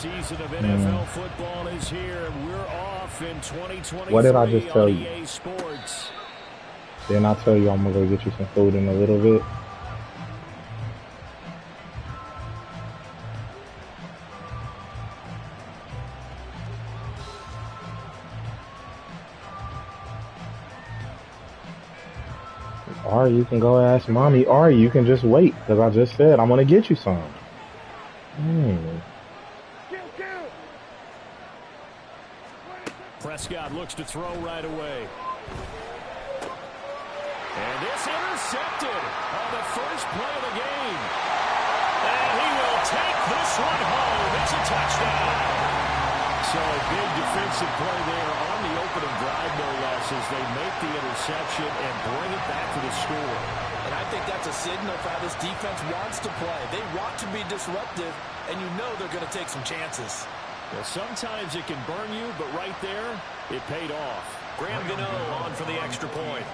season of NFL football is here, and we're off in 2023. What did I just tell you? EA Sports. Didn't I tell you I'm gonna go get you some food in a little bit? Or you can go ask mommy, or you can just wait, because I just said I'm gonna get you some. Prescott looks to throw right away. And this intercepted on the first play of the game. And he will take this one home. It's a touchdown. So a big defensive play there on the opening drive, no less, as they make the interception and bring it back to the score. And I think that's a signal for how this defense wants to play. They want to be disruptive, and you know they're going to take some chances. Well, sometimes it can burn you, but right there, it paid off. Graham Gano on for the extra point.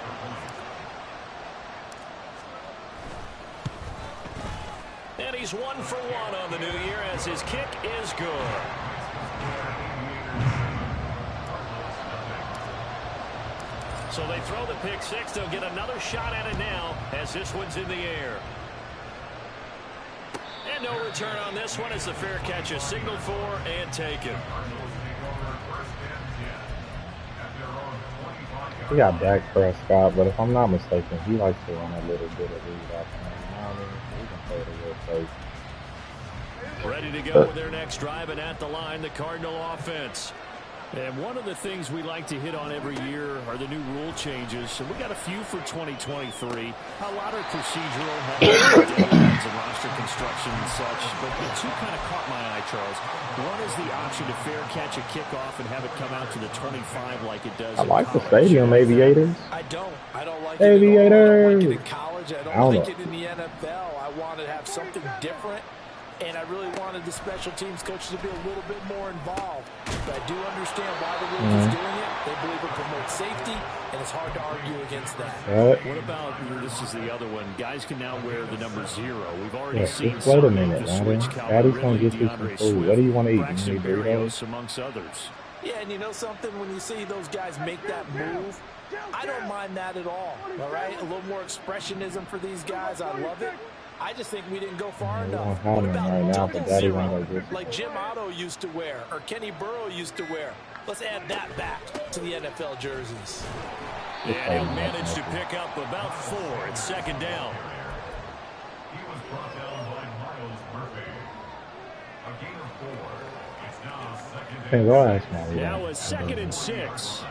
And he's 1 for 1 on the new year as his kick is good. So they throw the pick six. They'll get another shot at it now as this one's in the air. And no return on this one as the fair catch is signaled for and taken. We got Dak Prescott, but if I'm not mistaken, he likes to run a little bit of read off. You know what I mean? He can play the real safe. Ready to go with their next drive, and at the line, the Cardinal offense. And one of the things we like to hit on every year are the new rule changes. So we got a few for 2023. A lot are procedural, deadlines and roster construction and such. But the two kind of caught my eye, Charles. One is the option to fair catch a kickoff and have it come out to the 25 like it does. I like the stadium aviators. I don't like aviators. it at all. I don't like it in college. I don't like it in the NFL. I want to have something different. And I really wanted the special teams coaches to be a little bit more involved. But I do understand why the rules is doing it. They believe it promotes safety, and it's hard to argue against that. What about, this is the other one, guys can now wear the number 0. We've already seen just wait a minute, Daddy's going to get you some food. What do you want to eat? You need burritos? Amongst others. Yeah, and you know something? When you see those guys make that move, I don't mind that at all right? A little more expressionism for these guys. I love it. I just think we didn't go far enough. What about double zero, like Jim Otto used to wear or Kenny Burrow used to wear? Let's add that back to the NFL jerseys. And he'll manage to pick up about 4. It's second down. Hey, go ask me. Now a 2nd and 6.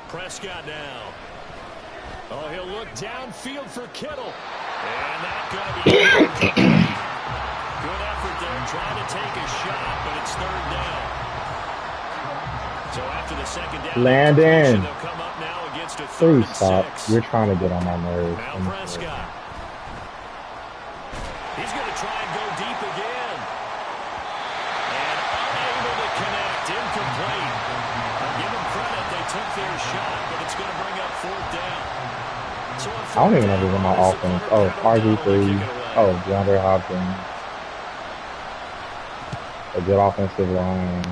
Prescott now. Oh, he'll look downfield for Kittle. And that's going to be good effort there, trying to take a shot, but it's 3rd down. So after the 2nd down, Landon. they'll come up now against a 3rd Please stop. 6. You're trying to get on my nerves. Now Prescott. He's going to try and go deep again. And unable to connect. Incomplete. Give them credit. They took their shot, but it's going to bring up 4th down. So I don't even know who's in my offense. Oh, RG3. Oh, DeAndre Hopkins. A good offensive line.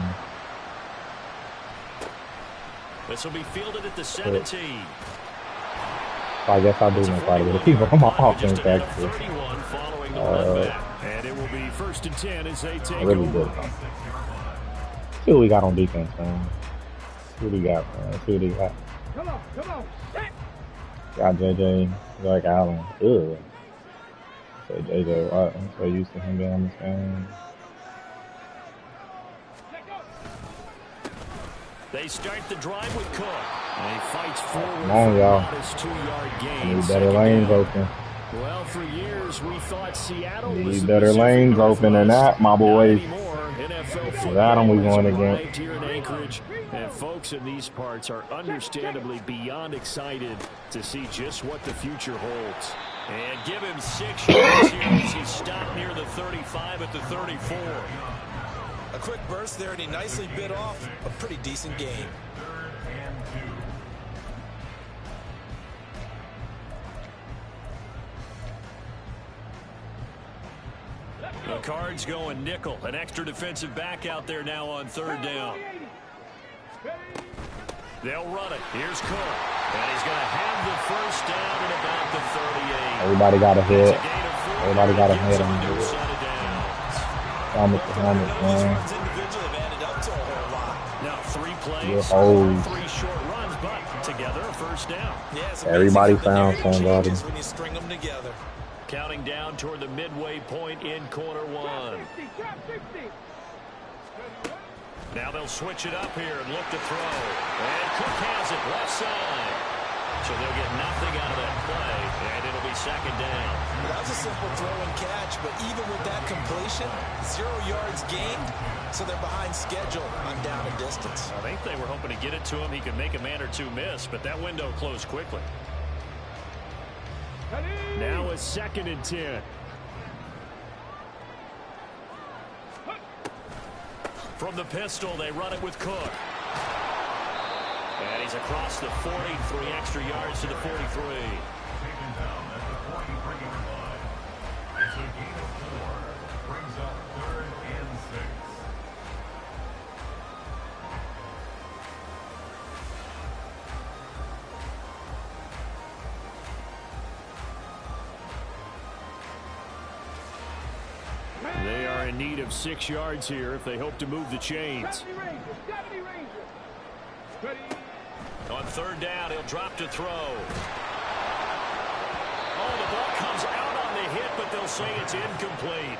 This will be fielded at the 17. So I guess I do know quite a bit of people on my offense, actually. And it will be 1st and 10 as they take really over. good. See what we got on defense, man. See what we got, man. See what we got. Come on. Got JJ, Zach Allen. Ugh. Say JJ Watt. I'm so used to him being on this game. They start the drive with Cook. And he fights forward. Come on, y'all. 2-yard gain. Need better lanes open. Well, for years we thought Seattle was Need better lanes open than that, my boys. Without them, we going again. Here in Anchorage, and folks in these parts are understandably beyond excited to see just what the future holds. And give him 6 yards here as he stopped near the 35 at the 34. A quick burst there, and he nicely bit off a pretty decent game. The Cards going nickel. An extra defensive back out there now on third down. They'll run it. Here's Cook. And he's going to have the first down at about the 38. Everybody got a hit. Everybody got a hit on the helmet, man. Now 3 plays, 3 short runs, but together a first down. Everybody found somebody. When you string them together. Counting down toward the midway point in quarter 1. Now they'll switch it up here and look to throw. And Cook has it left side. So they'll get nothing out of that play, and it'll be second down. That was a simple throw and catch, but even with that completion, 0 yards gained, so they're behind schedule on down and distance. I think they were hoping to get it to him. He could make a man or two miss, but that window closed quickly. Now a 2nd and 10. From the pistol, they run it with Cook. And he's across the 40, 3 extra yards to the 43. They are in need of 6 yards here if they hope to move the chains. On third down, he'll drop to throw. Oh, the ball comes out on the hit, but they'll say it's incomplete.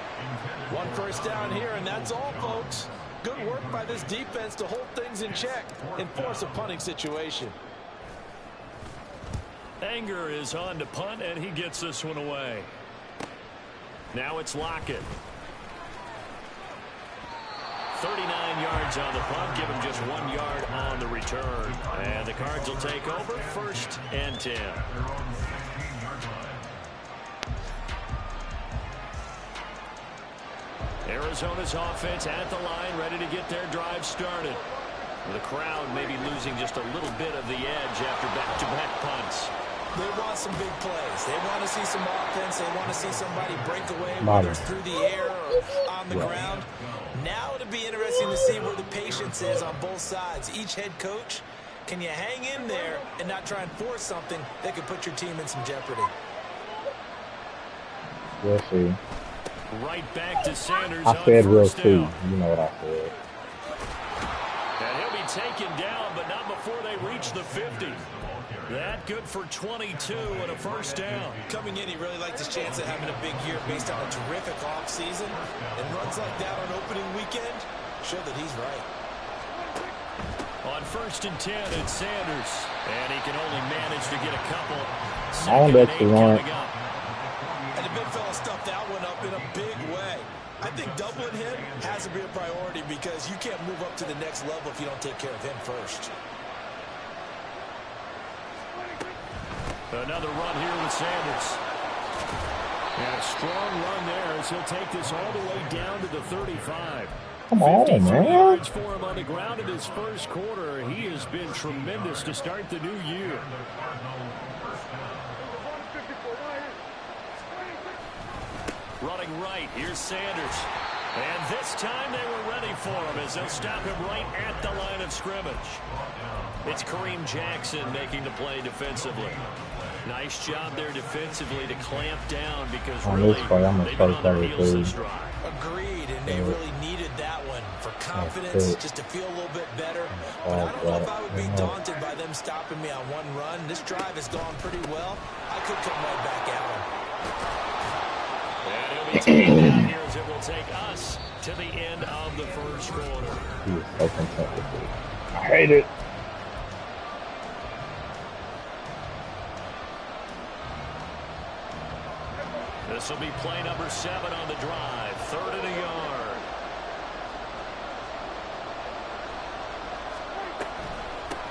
1 first down here, and that's all, folks. Good work by this defense to hold things in check and force a punting situation. Anger is on to punt, and he gets this one away. Now it's Lockett. 39 yards on the punt, give him just 1 yard on the return. And the Cards will take over, 1st and 10. Arizona's offense at the line, ready to get their drive started. The crowd maybe losing just a little bit of the edge after back-to-back punts. They want some big plays. They want to see some offense. They want to see somebody break away, whether it's through the air or on the ground. Now it'll be interesting to see where the patience is on both sides. Each head coach, can you hang in there and not try and force something that could put your team in some jeopardy? We'll see. Right back to Sanders. I said we'll see. You know what I said. And he'll be taken down, but not before they reach the 50. That good for 22 and a first down. Coming in, he really liked his chance of having a big year based on a terrific offseason. And runs like that on opening weekend show that he's right. On 1st and 10, it's Sanders. And he can only manage to get a couple. On that run. And the big fella stuffed that one up in a big way. I think doubling him has to be a priority because you can't move up to the next level if you don't take care of him first. Another run here with Sanders. And a strong run there as he'll take this all the way down to the 35. Come on, man. Yards for him on the ground in his first quarter. He has been tremendous to start the new year. Running right, here's Sanders. And this time they were ready for him as they'll stop him right at the line of scrimmage. It's Kareem Jackson making the play defensively. Nice job there defensively to clamp down because really they've been on their heels this drive. Agreed, and they really needed that one for confidence, just to feel a little bit better. But I don't know if I would be daunted by them stopping me on one run. This drive has gone pretty well. I could come right back at them. And he'll be taken down here as it will take us to the end of the first quarter. I hate it. This will be play number 7 on the drive. 3rd and a yard.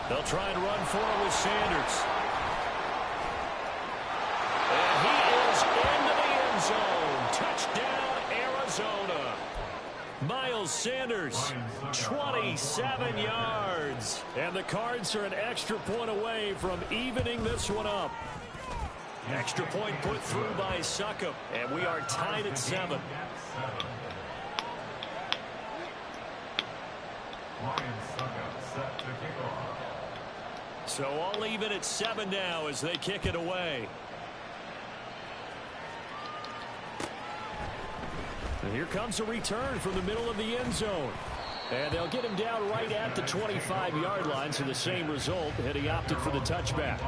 They'll try and run for it with Sanders. And he is into the end zone. Touchdown, Arizona. Miles Sanders, 27 yards. And the Cards are an extra point away from evening this one up. Extra point put through by Succop, and we are tied at 7. So all even at 7 now as they kick it away. And here comes a return from the middle of the end zone. And they'll get him down right at the 25-yard line, so the same result, and he opted for the touchback.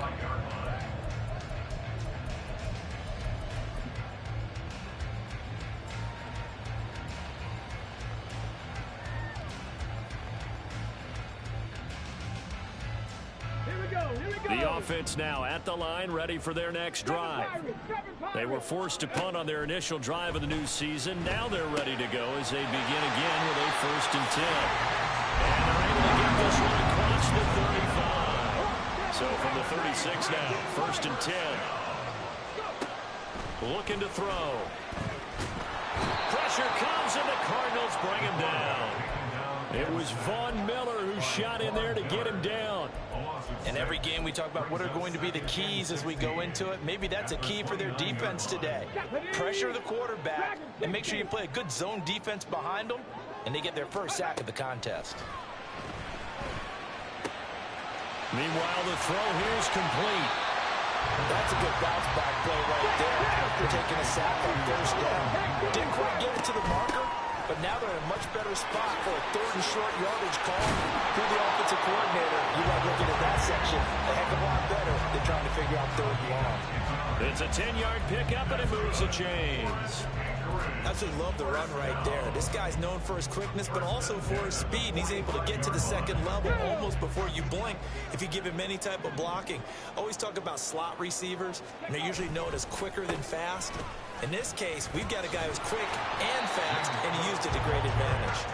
The offense now at the line, ready for their next drive. They were forced to punt on their initial drive of the new season. Now they're ready to go as they begin again with a 1st and 10. And they're able to get this one across the 35. So from the 36 now, 1st and 10. Looking to throw. Pressure comes, and the Cardinals bring him down. It was Von Miller who shot in there to get him down. In every game we talk about what are going to be the keys as we go into it. Maybe that's a key for their defense today. Pressure the quarterback and make sure you play a good zone defense behind them, and they get their first sack of the contest. Meanwhile, the throw here is complete. That's a good bounce back play right there after taking a sack on 1st down. Didn't quite get it to the marker, but now they're in a much better spot for a 3rd and short yardage call. Through the offensive coordinator, you like looking at that section a heck of a lot better than trying to figure out 3rd and long. It's a 10-yard pickup, and it moves the chains. Absolutely love the run right there. This guy's known for his quickness, but also for his speed. And he's able to get to the 2nd level almost before you blink if you give him any type of blocking. Always talk about slot receivers, and they're usually known as quicker than fast. In this case, we've got a guy who's quick and fast, and he used it to great advantage.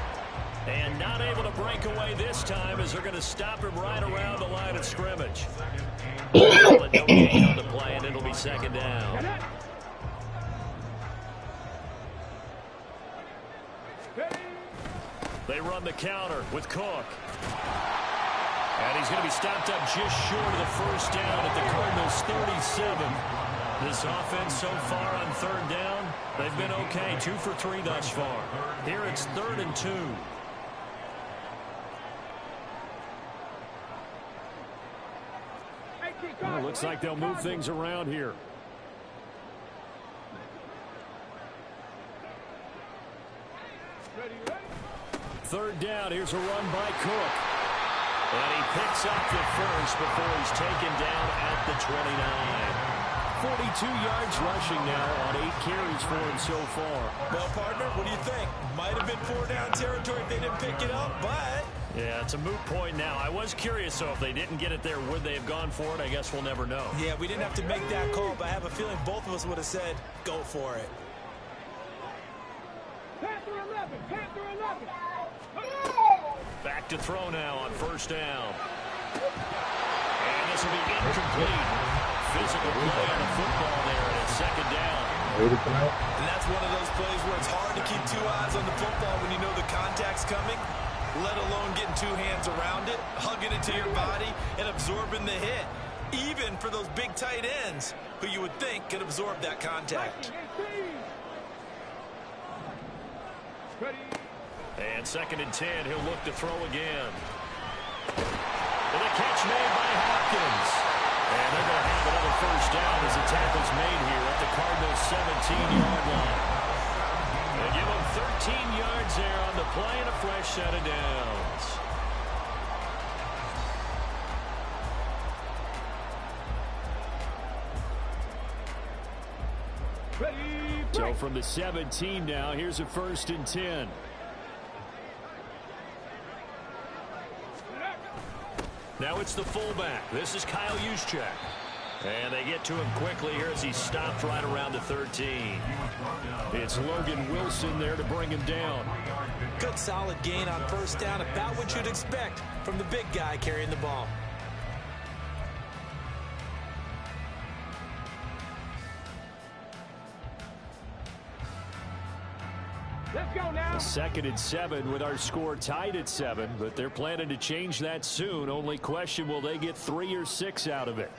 And not able to break away this time as they're going to stop him right around the line of scrimmage. No gain on the play, and it'll be 2nd down. They run the counter with Cook. And he's going to be stopped up just short of the 1st down at the Cardinals' 37. This offense so far on 3rd down, they've been okay. 2 for 3 thus far. Here it's 3rd and 2. Well, looks like they'll move things around here. Third down, here's a run by Cook. And he picks up the first before he's taken down at the 29. 42 yards rushing now on 8 carries for him so far. Well, partner, what do you think? Might have been 4-down territory if they didn't pick it up, but... Yeah, it's a moot point now. I was curious, so if they didn't get it there, would they have gone for it? I guess we'll never know. Yeah, we didn't have to make that call, but I have a feeling both of us would have said, go for it. Back to throw now on 1st down. And this will be incomplete. Physical play on the football there, and it's 2nd down. And that's one of those plays where it's hard to keep 2 eyes on the football when you know the contact's coming, let alone getting 2 hands around it, hugging it to your body, and absorbing the hit. Even for those big tight ends who you would think could absorb that contact. And 2nd and 10, he'll look to throw again. And a catch made by Hopkins. And they're going to have another 1st down as the tackle's made here at the Cardinals' 17-yard line. They give him 13 yards there on the play and a fresh set of downs. So from the 17 now, here's a 1st and 10. Now it's the fullback. This is Kyle Juszczyk. And they get to him quickly here as he's stopped right around the 13. It's Logan Wilson there to bring him down. Good solid gain on 1st down, about what you'd expect from the big guy carrying the ball. Let's go now. 2nd and 7 with our score tied at 7, but they're planning to change that soon. Only question, will they get 3 or 6 out of it?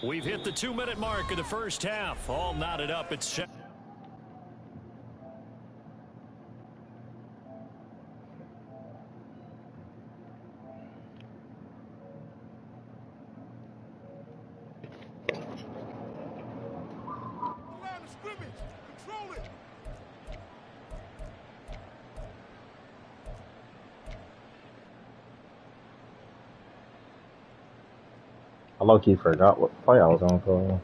We've hit the 2-minute mark of the first half. All knotted up. It's I low-key forgot what play I was on for.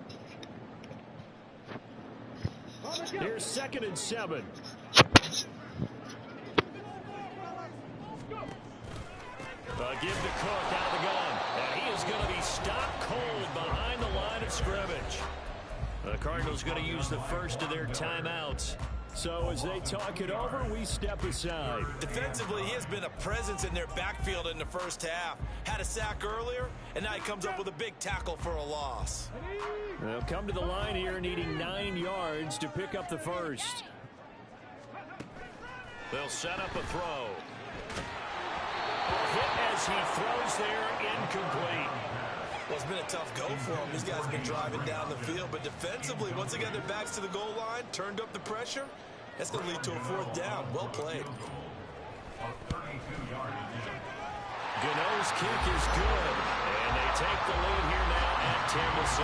here's 2nd and 7. Give to Cook out of the gun. And he is going to be stopped cold behind the line of scrimmage. The Cardinals going to use the first of their timeouts. So as they talk it over, we step aside. Defensively, he has been a presence in their backfield in the first half. Had a sack earlier, and now he comes up with a big tackle for a loss. They'll come to the line here needing 9 yards to pick up the first. They'll set up a throw. A hit as he throws there, incomplete. Well, it's been a tough go for him. These guys have been driving down the field, but defensively, once again, their backs to the goal line, turned up the pressure. That's going to lead to a 4th down. Well played. Gano's kick is good, and they take the lead here now at 10-7.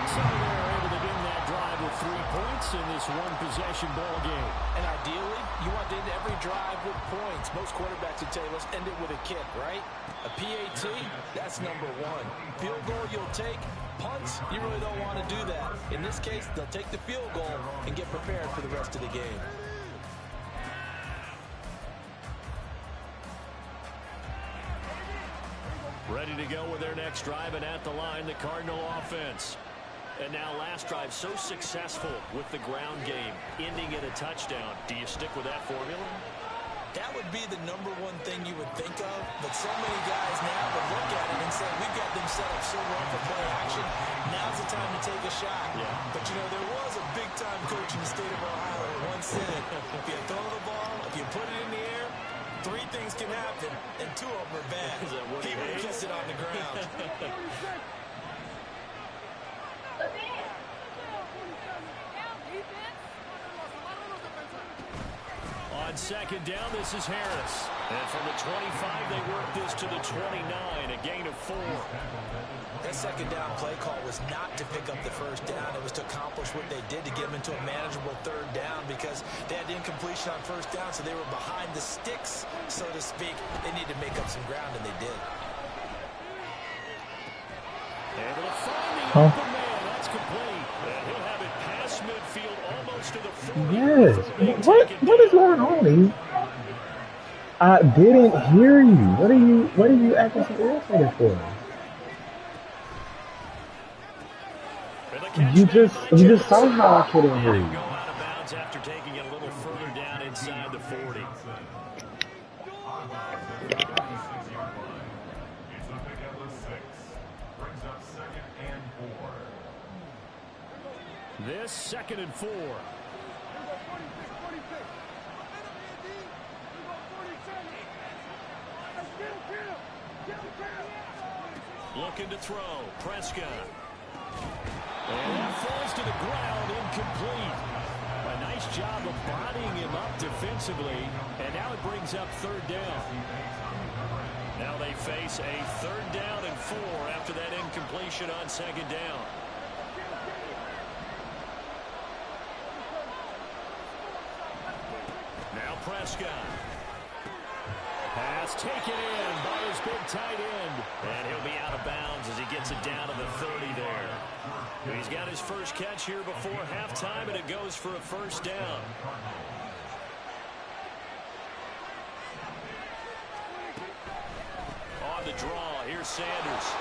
So they're able to end that drive with 3 points in this one-possession ball game. And ideally, you want to end every drive with points. Most quarterbacks would tell you, let's end it with a kick, right? A PAT, that's number 1. Field goal you'll take. Punts, you really don't want to do that. In this case, they'll take the field goal and get prepared for the rest of the game. Ready to go with their next drive, and at the line, the Cardinal offense. And now last drive so successful with the ground game, ending in a touchdown. Do you stick with that formula? That would be the number 1 thing you would think of, but so many guys now would look at it and say, we've got them set up so well for play action. Now's the time to take a shot. Yeah. But, you know, there was a big-time coach in the state of Ohio who once said, if you throw the ball, if you put it in the air, 3 things can happen, and 2 of them are bad. He would kiss it on the ground. On 2nd down, this is Harris. And from the 25, they work this to the 29, a gain of 4. That 2nd down play call was not to pick up the 1st down. It was to accomplish what they did to get them into a manageable 3rd down because they had incompletion on 1st down, so they were behind the sticks, so to speak. They needed to make up some ground, and they did. Able to find the open man. That's complete. And he'll have it past midfield almost to the 40. Yes. What is going on? I didn't hear you. What are you acting so irritated for? You just saw how I couldn't hear you. Go out of bounds after taking it a little further down inside the 40. This 2nd and 4. Looking to throw. Prescott. And that falls to the ground, incomplete. A nice job of bodying him up defensively. And now it brings up 3rd down. Now they face a 3rd down and 4 after that incompletion on 2nd down. Now Prescott. Pass taken in by his big tight end. And he'll be out of bounds as he gets it down to the 30 there. He's got his first catch here before halftime, and it goes for a 1st down. On the draw, here's Sanders.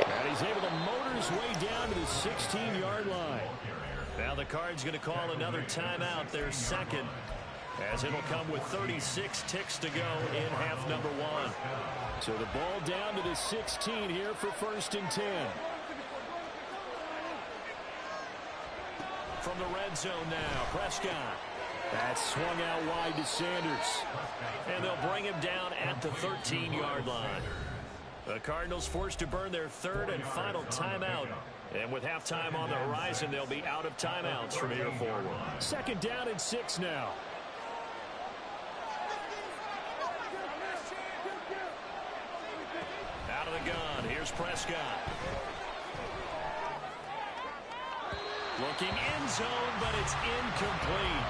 And he's able to motor his way down to the 16-yard line. Now the Cards going to call another timeout, their 2nd, as it'll come with 36 ticks to go in half number 1. So the ball down to the 16 here for 1st and 10. From the red zone now, Prescott. That's swung out wide to Sanders. And they'll bring him down at the 13-yard line. The Cardinals forced to burn their third and final timeout. And with halftime on the horizon, they'll be out of timeouts from here forward. 2nd down and 6 now. Out of the gun, here's Prescott. Looking end zone, but it's incomplete.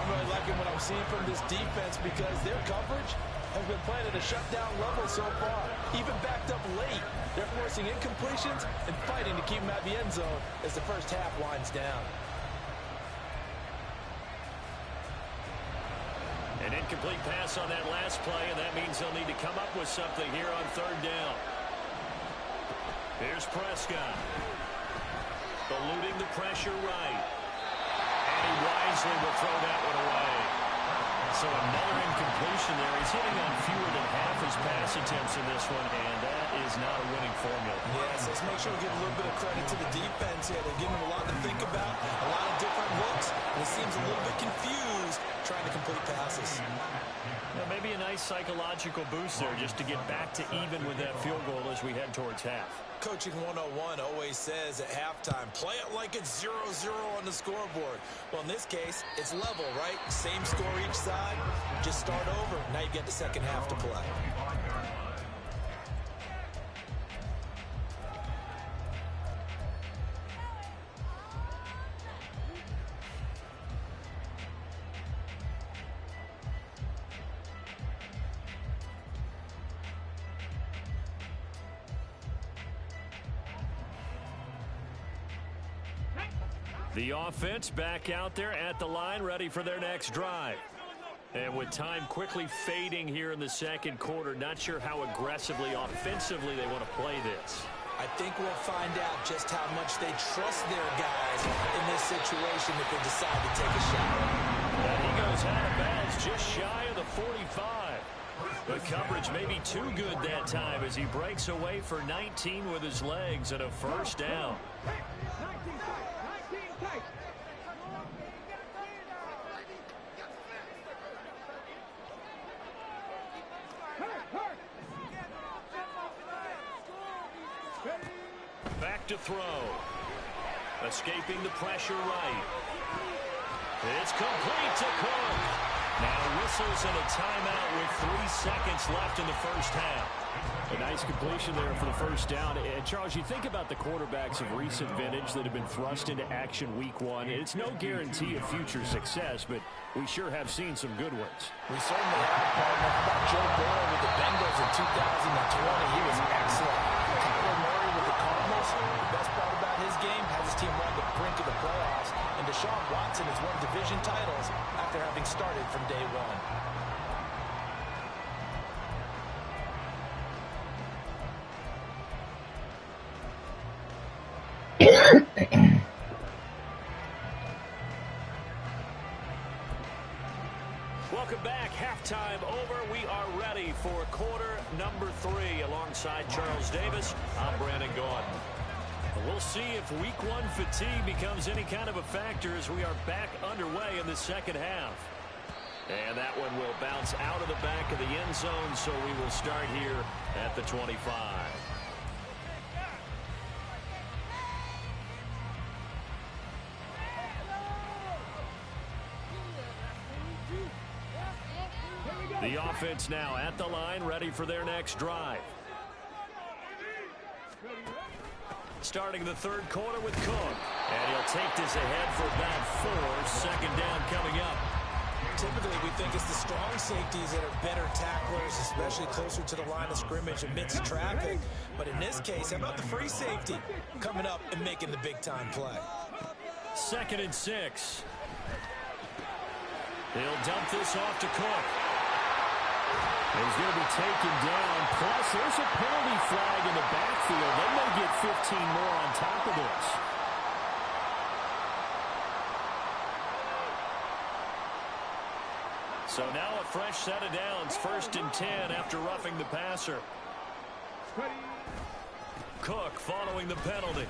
I'm really liking what I'm seeing from this defense because their coverage has been playing at a shutdown level so far. Even backed up late, they're forcing incompletions and fighting to keep them at the end zone as the first half winds down. An incomplete pass on that last play, and that means they'll need to come up with something here on 3rd down. Here's Prescott. Eluding the pressure right. And he wisely will throw that one away. So another incompletion there. He's hitting on fewer than half his pass attempts in this one, and that is not a winning formula. Yes, let's make sure we give a little bit of credit to the defense here. They're giving him a lot to think about, a lot of different looks, and he seems a little bit confused trying to complete passes. Now, maybe a nice psychological boost there just to get back to even with that field goal as we head towards half. Coaching 101 always says at halftime, play it like it's 0-0 on the scoreboard. Well, in this case, it's level, right? Same score each side. Just start over. Now you get the second half to play. The offense back out there at the line, ready for their next drive. And with time quickly fading here in the 2nd quarter, not sure how aggressively, offensively they want to play this. I think we'll find out just how much they trust their guys in this situation if they decide to take a shot. And he goes out of bounds just shy of the 45. The coverage may be too good that time as he breaks away for 19 with his legs and a 1st down. Back to throw. Escaping the pressure right. It's complete to Cook. Now whistles and a timeout with 3 seconds left in the 1st half. A nice completion there for the 1st down. And Charles, you think about the quarterbacks of recent vintage that have been thrust into action week 1. It's no guarantee of future success, but we sure have seen some good ones. We certainly have, partner. How about Joe Burrow with the Bengals in 2020? He was excellent. Kyler Murray with the Cardinals. The best part about his game has his team on the brink of the playoffs. And Deshaun Watson has won division titles after having started from day one. Welcome back. Halftime over. We are ready for quarter number 3. Alongside Charles Davis, I'm Brandon Gaudin. We'll see if week 1 fatigue becomes any kind of a factor as we are back underway in the 2nd half. And that one will bounce out of the back of the end zone, so we will start here at the 25. The offense now at the line, ready for their next drive. Starting the 3rd quarter with Cook. And he'll take this ahead for about 4. 2nd down coming up. Typically, we think it's the strong safeties that are better tacklers, especially closer to the line of scrimmage amidst traffic. But in this case, how about the free safety coming up and making the big-time play? 2nd and 6. He'll dump this off to Cook. He's going to be taken down. Plus, there's a penalty flag in the backfield. They may get 15 more on top of this. So now a fresh set of downs. 1st and 10 after roughing the passer. Cook following the penalty.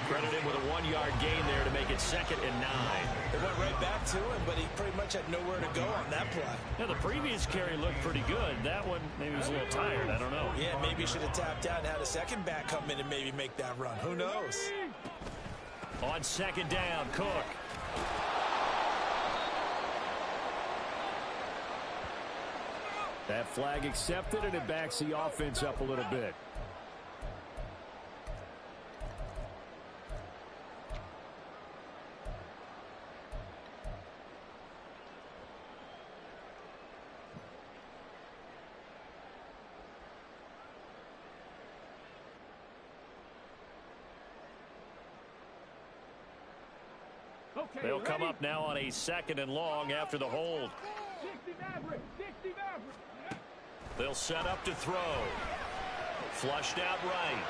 Credit him with a 1-yard gain there to make it 2nd and 9. They went right back to him, but he pretty much had nowhere to go on that play. Yeah, the previous carry looked pretty good. That one, maybe he was a little tired. I don't know. Yeah, maybe he should have tapped out and had a second back come in and maybe make that run. Who knows? On 2nd down, Cook. That flag accepted, and it backs the offense up a little bit. They'll come up now on a 2nd and long after the hold. They'll set up to throw. Flushed out right.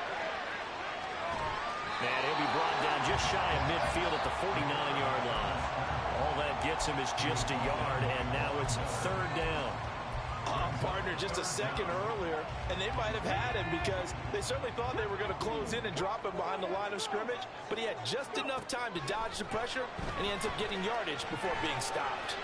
And he'll be brought down just shy of midfield at the 49-yard line. All that gets him is just a yard, and now it's 3rd down. Partner just a second earlier, and they might have had him because they certainly thought they were going to close in and drop him behind the line of scrimmage, but he had just enough time to dodge the pressure, and he ends up getting yardage before being stopped.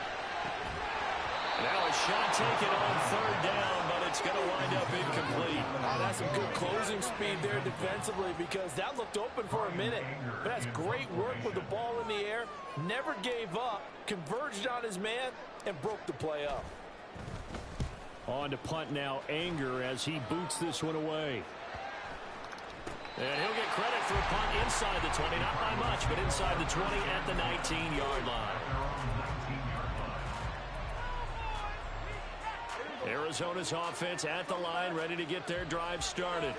Now a shot taken on 3rd down, but it's going to wind up incomplete. Oh, that's some good closing speed there defensively because that looked open for a minute. But that's great work with the ball in the air, never gave up, converged on his man, and broke the play up. On to punt now, Anger, as he boots this one away. And he'll get credit for a punt inside the 20, not by much, but inside the 20 at the 19-yard line. Arizona's offense at the line, ready to get their drive started.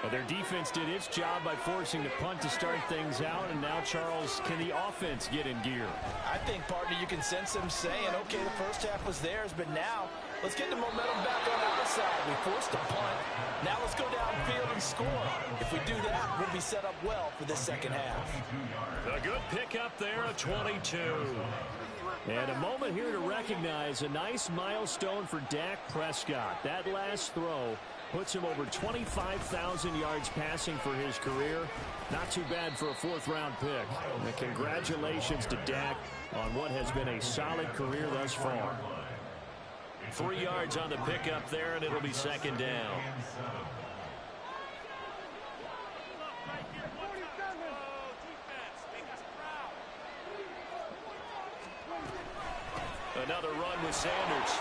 But their defense did its job by forcing the punt to start things out, and now, Charles, can the offense get in gear? I think, partner, you can sense them saying, okay, the first half was theirs, but now let's get the momentum back on our side. We forced a punt. Now let's go downfield and score. If we do that, we'll be set up well for the second half. A good pickup there, a 22. And a moment here to recognize a nice milestone for Dak Prescott. That last throw puts him over 25,000 yards passing for his career. Not too bad for a 4th-round pick. And congratulations to Dak on what has been a solid career thus far. 3 yards on the pickup there, and it'll be 2nd down. Another run with Sanders.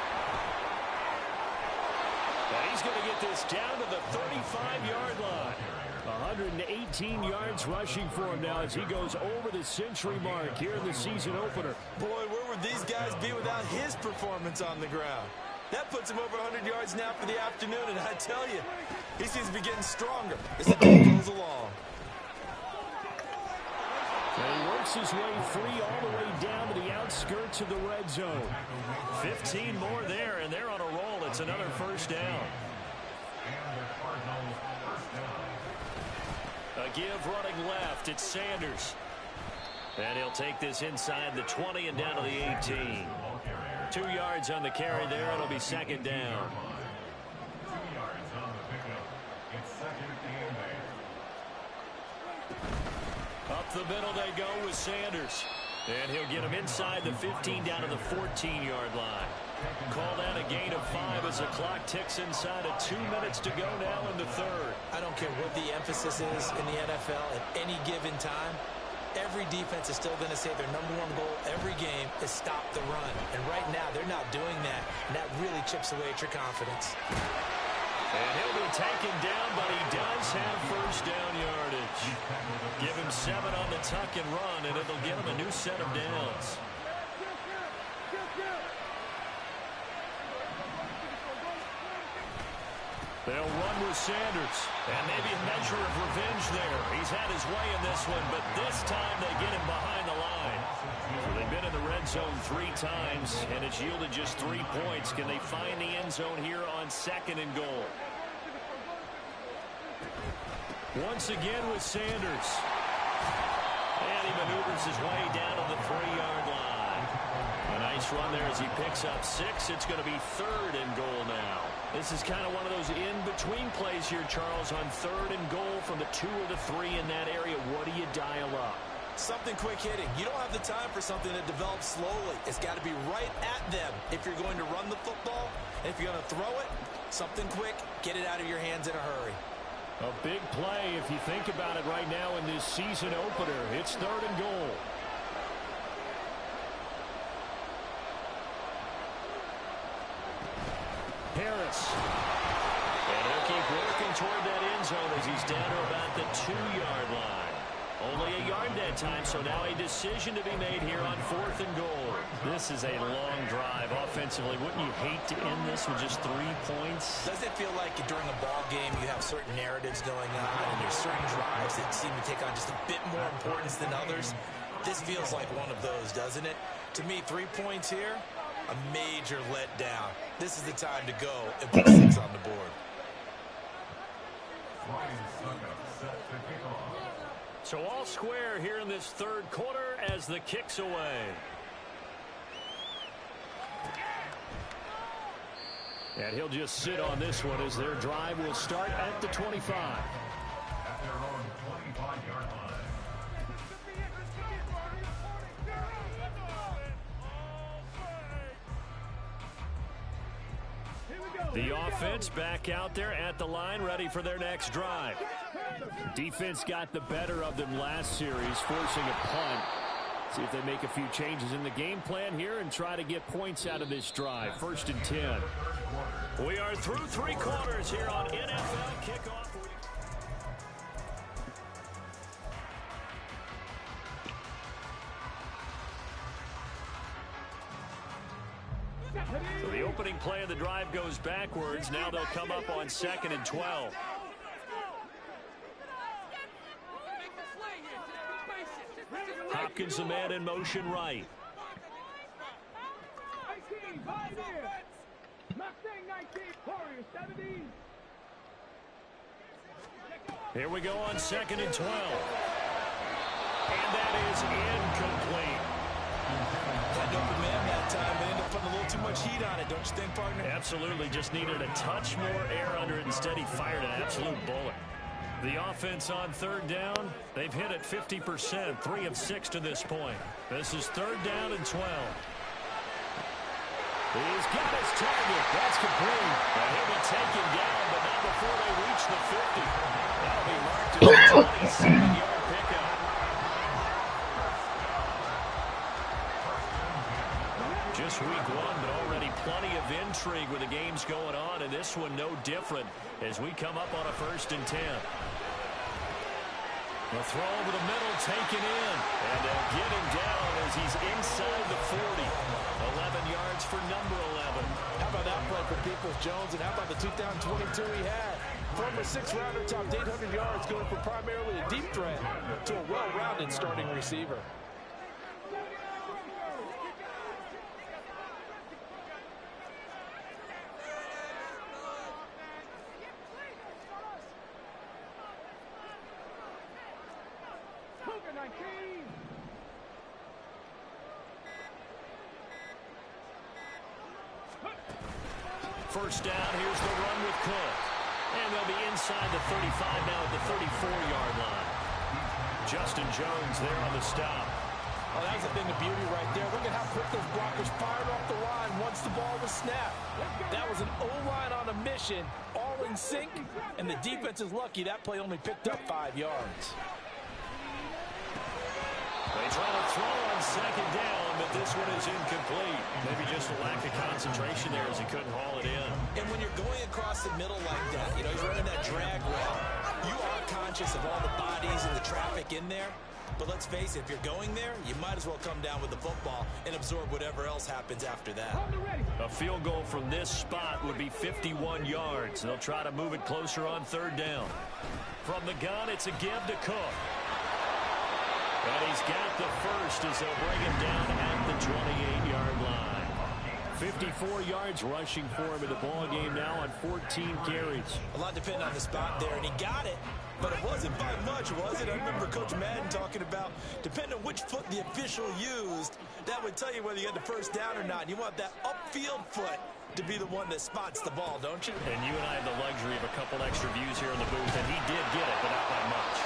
And he's going to get this down to the 35-yard line. 118 yards rushing for him now as he goes over the century mark here in the season opener. Boy, where would these guys be without his performance on the ground? That puts him over 100 yards now for the afternoon, and I tell you, he seems to be getting stronger as the day goes along. And he works his way free all the way down to the outskirts of the red zone. 15 more there, and they're on a roll. It's another 1st down. A give running left. It's Sanders. And he'll take this inside the 20 and down to the 18. 2 yards on the carry there. It'll be 2nd down. Up the middle they go with Sanders. And he'll get him inside the 15 down to the 14-yard line. Called out a gain of 5 as the clock ticks inside of 2 minutes to go now in the 3rd. I don't care what the emphasis is in the NFL at any given time. Every defense is still going to say their #1 goal every game is stop the run. And right now they're not doing that. And that really chips away at your confidence. And he'll be taken down, but he does have 1st down yardage. Give him 7 on the tuck and run, and it'll get him a new set of downs. They'll run with Sanders. And maybe a measure of revenge there. He's had his way in this one, but this time they get him behind the line. So they've been in the red zone 3 times, and it's yielded just 3 points. Can they find the end zone here on 2nd and goal? Once again with Sanders. And he maneuvers his way down to the 3-yard line. And Nice run there as he picks up 6. It's going to be 3rd and goal now. This is kind of one of those in-between plays here, Charles, on 3rd and goal from the 2 or the 3 in that area. What do you dial up? Something quick hitting. You don't have the time for something that develops slowly. It's got to be right at them if you're going to run the football. And if you're going to throw it, something quick, get it out of your hands in a hurry. A big play if you think about it right now in this season opener. It's 3rd and goal. Harris. And he'll keep working toward that end zone as he's down to about the 2-yard line. Only a yard that time, so now a decision to be made here on 4th and goal. This is a long drive offensively. Wouldn't you hate to end this with just 3 points? Doesn't it feel like during a ball game you have certain narratives going on and there's certain drives that seem to take on just a bit more importance than others? This feels like one of those, doesn't it? To me, 3 points here, a major letdown. This is the time to go and put 6 on the board. So all square here in this 3rd quarter as the kick's away. And he'll just sit on this one as their drive will start at the 25. At their own 25-yard line. The offense back out there at the line, ready for their next drive. Defense got the better of them last series, forcing a punt. See if they make a few changes in the game plan here and try to get points out of this drive. 1st and 10. We are through 3 quarters here on NFL Kickoff. So the opening play of the drive goes backwards. Now they'll come up on 2nd and 12. Hopkins, the man in motion right. Here we go on 2nd and 12. And that is incomplete. Had no command that time, but ended up putting a little too much heat on it, don't you think, partner? Absolutely. Just needed a touch more air under it. Instead, he fired an absolute bullet. The offense on 3rd down, they've hit it 50%, 3 of 6 to this point. This is 3rd down and 12. He's got his target. That's complete. And he'll be taken down, but not before they reach the 50. That'll be marked as a 27-yard pickup. Just week 1, but already plenty of intrigue with the games going on, and this one no different as we come up on a 1st and 10. The throw over the middle taken in, and they'll get him down as he's inside the 40. 11 yards for number 11. How about that play for Peoples-Jones, and how about the 2022 he had? Former 6th-rounder topped 800 yards, going from primarily a deep threat to a well-rounded starting receiver. First down, here's the run with Cook. And they'll be inside the 35 now at the 34-yard line. Justin Jones there on the stop. Oh, that's a thing of beauty right there. Look at how quick those blockers fired off the line once the ball was snapped. That was an O-line on a mission, all in sync, and the defense is lucky that play only picked up 5 yards. They try to throw on 2nd down, but this one is incomplete. Maybe just a lack of concentration there as he couldn't haul it in. And when you're going across the middle like that, you know, he's running that drag route, you are conscious of all the bodies and the traffic in there. But let's face it, if you're going there, you might as well come down with the football and absorb whatever else happens after that. A field goal from this spot would be 51 yards. They'll try to move it closer on 3rd down. From the gun, it's a give to Cook. And he's got the first as they'll bring him down at the 28-yard line. 54 yards rushing for him in the ball game now on 14 carries. A lot depending on the spot there, and he got it. But it wasn't by much, was it? I remember Coach Madden talking about, depending on which foot the official used, that would tell you whether you had the first down or not. You want that upfield foot to be the one that spots the ball, don't you? And you and I have the luxury of a couple extra views here in the booth, and he did get it, but not by much.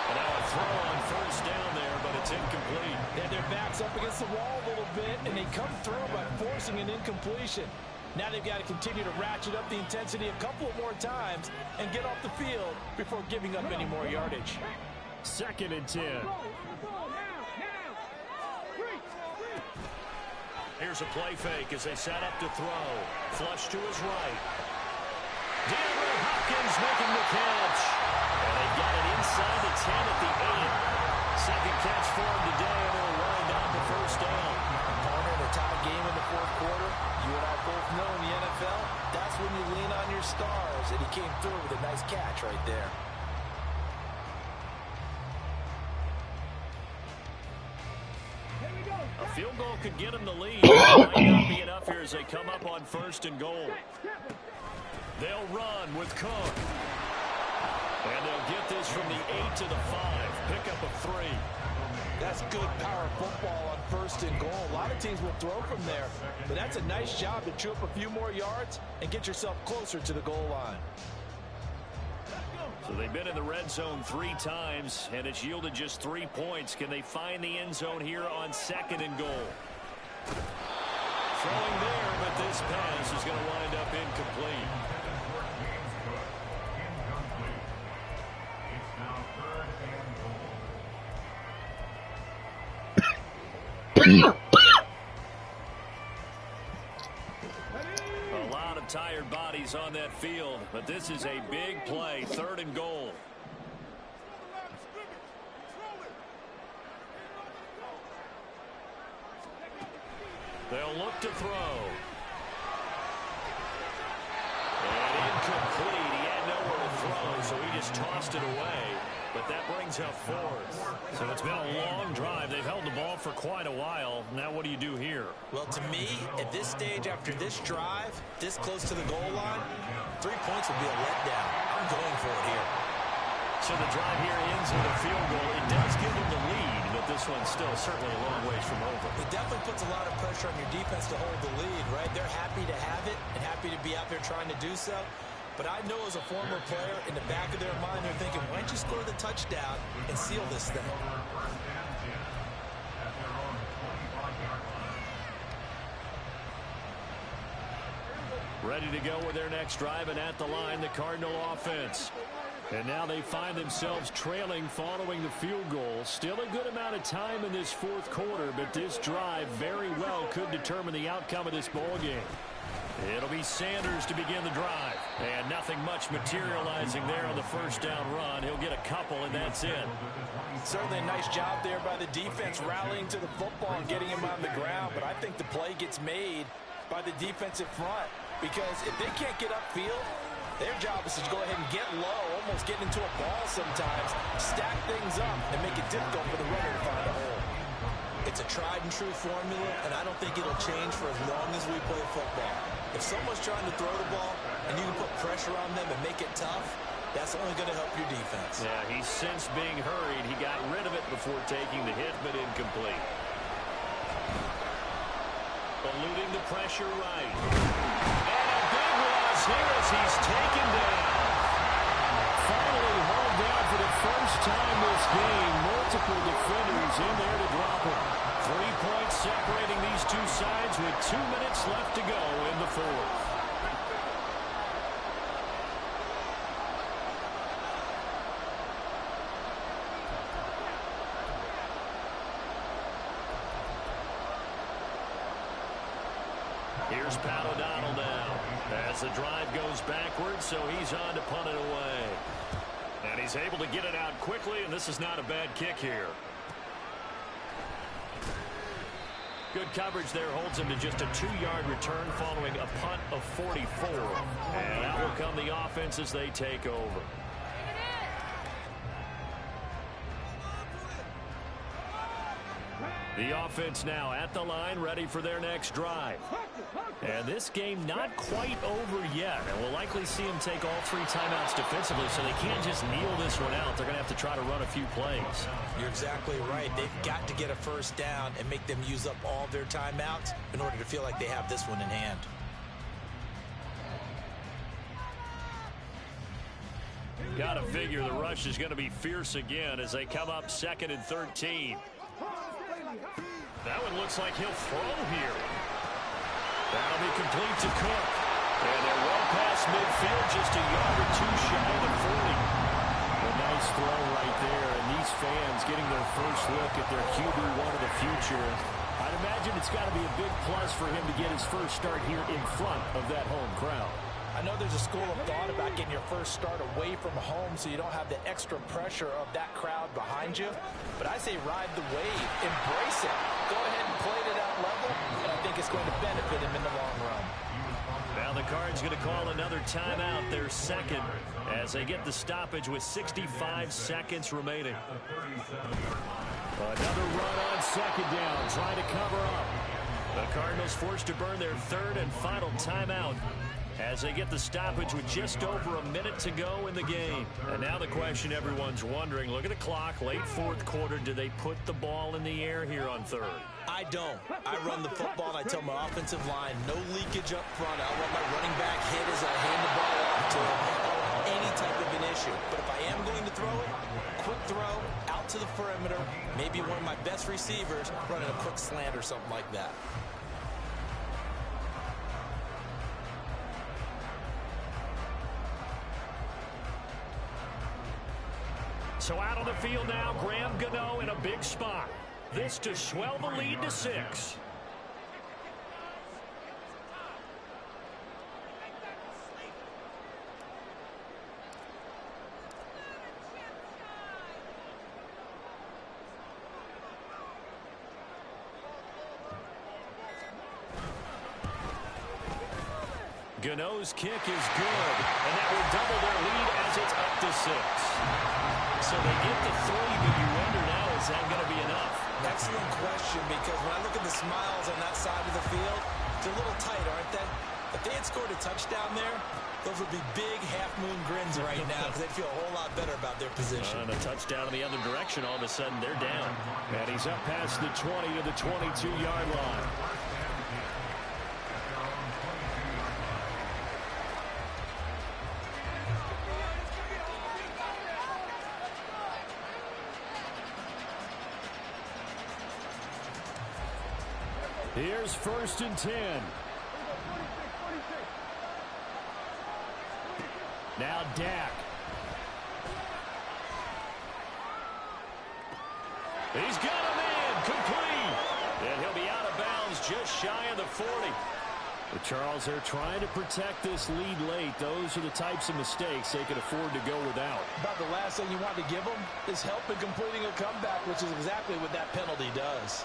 And now a throw on first down there, but it's incomplete. And their backs up against the wall a little bit, and they come through by forcing an incompletion. Now they've got to continue to ratchet up the intensity a couple more times and get off the field before giving up any more yardage. 2nd and 10. Here's a play fake as they set up to throw. Flush to his right. DeAndre Hopkins making the catch. And they've got it inside the 10 at the 8. Second catch for him today, and they'll wind out the first down. Partner in a tie game in the fourth quarter. You and I both know in the NFL, that's when you lean on your stars. And he came through with a nice catch right there. A field goal could get them the lead. Might not be enough here as they come up on 1st and goal. They'll run with Cook. And they'll get this from the 8 to the 5. Pick up a 3. That's good power football on 1st and goal. A lot of teams will throw from there. But that's a nice job to chew up a few more yards and get yourself closer to the goal line. So they've been in the red zone 3 times, and it's yielded just 3 points. Can they find the end zone here on 2nd and goal? Throwing there, but this pass is going to wind up incomplete. A lot of tired bodies on that field, but this is a big play, 3rd and goal. They'll look to throw. And incomplete. He had nowhere to throw, so he just tossed it away. But that brings up 4th. So it's been a long drive. They've held the ball for quite a while. Now what do you do here? Well, to me, at this stage, after this drive, this close to the goal line, 3 points would be a letdown. I'm going for it here. So the drive here ends with a field goal. It does give them the lead, but this one's still certainly a long ways from over. It definitely puts a lot of pressure on your defense to hold the lead, right? They're happy to have it and happy to be out there trying to do so. But I know as a former player, in the back of their mind, they're thinking, why don't you score the touchdown and seal this thing? Ready to go with their next drive, and at the line, the Cardinal offense. And now they find themselves trailing following the field goal. Still a good amount of time in this 4th quarter, but this drive very well could determine the outcome of this ball game. It'll be Sanders to begin the drive. And nothing much materializing there on the first down run. He'll get a couple, and that's it. Certainly a nice job there by the defense rallying to the football and getting him on the ground. But I think the play gets made by the defensive front. Because if they can't get upfield, their job is to go ahead and get low, almost get into a ball sometimes, stack things up, and make it difficult for the runner to find a hole. It's a tried and true formula, and I don't think it'll change for as long as we play football. If someone's trying to throw the ball and you can put pressure on them and make it tough, that's only going to help your defense. Yeah, he's since being hurried. He got rid of it before taking the hit, but incomplete. Eluding the pressure right. And a big loss here as he's taken down. Finally hauled down for the first time this game. Multiple defenders in there to drop him. 3 points separating these two sides with 2 minutes left to go in the 4th. Here's Pat O'Donnell now as the drive goes backwards, so he's on to punt it away. And he's able to get it out quickly, and this is not a bad kick here. Good coverage there holds him to just a 2-yard return following a punt of 44. And out will come the offense as they take over. The offense now at the line, ready for their next drive. And this game not quite over yet. And we'll likely see them take all 3 timeouts defensively, so they can't just kneel this one out. They're going to have to try to run a few plays. You're exactly right. They've got to get a first down and make them use up all their timeouts in order to feel like they have this one in hand. Got to figure the rush is going to be fierce again as they come up 2nd and 13. That one looks like he'll throw here. That'll be complete to Cook. And they're well past midfield, just a yard or 2 shy of the 40. A nice throw right there, and these fans getting their first look at their QB1 of the future. I'd imagine it's got to be a big plus for him to get his first start here in front of that home crowd. I know there's a school of thought about getting your first start away from home so you don't have the extra pressure of that crowd behind you. But I say ride the wave. Embrace it. Go ahead and play to that level, and I think it's going to benefit him in the long run. Now the Cards going to call another timeout, their second, as they get the stoppage with 65 seconds remaining. Another run on 2nd down, trying to cover up. The Cardinals forced to burn their 3rd and final timeout as they get the stoppage with just over a minute to go in the game. And now the question everyone's wondering, look at the clock, late 4th quarter, do they put the ball in the air here on 3rd? I don't. I run the football, and I tell my offensive line, no leakage up front. I want my running back hit as I hand the ball off to him. I don't want any type of an issue. But if I am going to throw it, quick throw, out to the perimeter, maybe one of my best receivers running a quick slant or something like that. So out on the field now, Graham Gano in a big spot. This to swell the lead to 6. Gano's kick is good, and that will double their lead as it's up to 6. So they get the 3, but you wonder now, is that going to be enough? Excellent question, because when I look at the smiles on that side of the field, they're a little tight, aren't they? If they had scored a touchdown there, those would be big half-moon grins right now because they'd feel a whole lot better about their position. And a touchdown in the other direction, all of a sudden they're down. And he's up past the 20 to the 22-yard line. Here's 1st and 10. Now Dak. He's got a man complete. And he'll be out of bounds just shy of the 40. But Charles, they're trying to protect this lead late. Those are the types of mistakes they could afford to go without. About the last thing you want to give them is help in completing a comeback, which is exactly what that penalty does.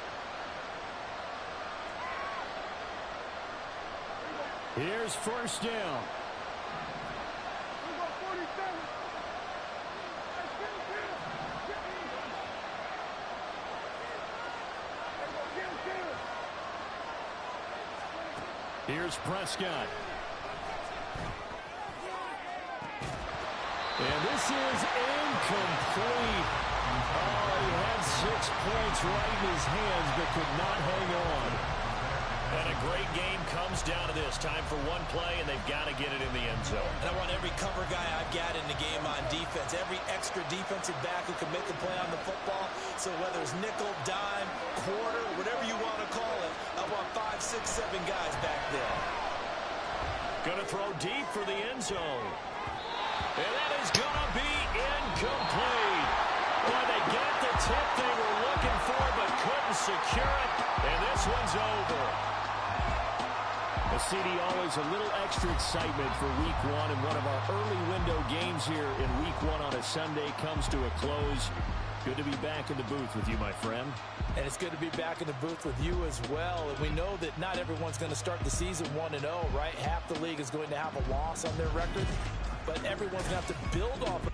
Here's 1st down. Here's Prescott. And this is incomplete. Oh, he had 6 points right in his hands, but could not hang on. And a great game comes down to this. Time for one play, and they've got to get it in the end zone. And I want every cover guy I've got in the game on defense, every extra defensive back who can make a play on the football. So whether it's nickel, dime, quarter, whatever you want to call it, I want 5, 6, 7 guys back there. Going to throw deep for the end zone. And that is going to be incomplete. Boy, they got the tip they were looking for, but couldn't secure it. And this one's over. CD, always a little extra excitement for Week 1, and one of our early window games here in Week 1 on a Sunday comes to a close. Good to be back in the booth with you, my friend. And it's good to be back in the booth with you as well. And we know that not everyone's going to start the season 1-0, right? Half the league is going to have a loss on their record, but everyone's going to have to build off of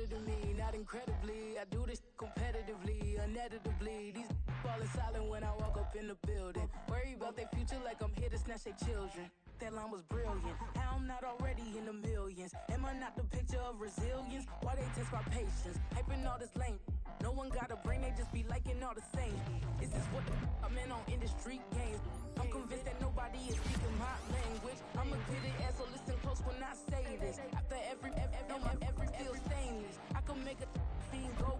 better than me, not incredibly. I do this competitively, uneditably. These falling silent when I walk up in the building. Worry about their future like I'm here to snatch their children. That line was brilliant. How I'm not already in the millions? Am I not the picture of resilience? Why they test my patience? Hyping all this lame. No one got a brain, they just be liking all the same. This is what I'm in on industry games. I'm convinced that nobody is speaking my language. I'ma get it as so listen close when I say this. After every feel stainless. I can make a fiend go.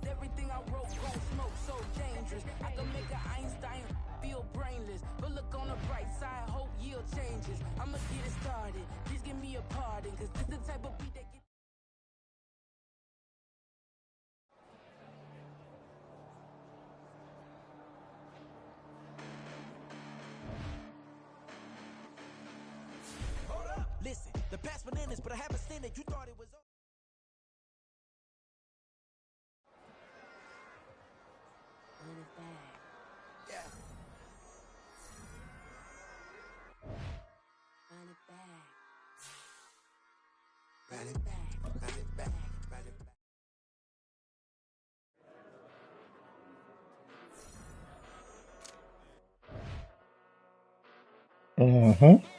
Everything I wrote gon' smoke, so dangerous. I can make an Einstein feel brainless. But look on the bright side, hope yield changes. I'ma get it started. Please give me a pardon, cause this the type of beat that get. Listen, the past bananas, but I haven't seen it. You thought it was over. Run it back. Yeah. Run it back. Run it back. Run it back. Run it back. Mm-hmm.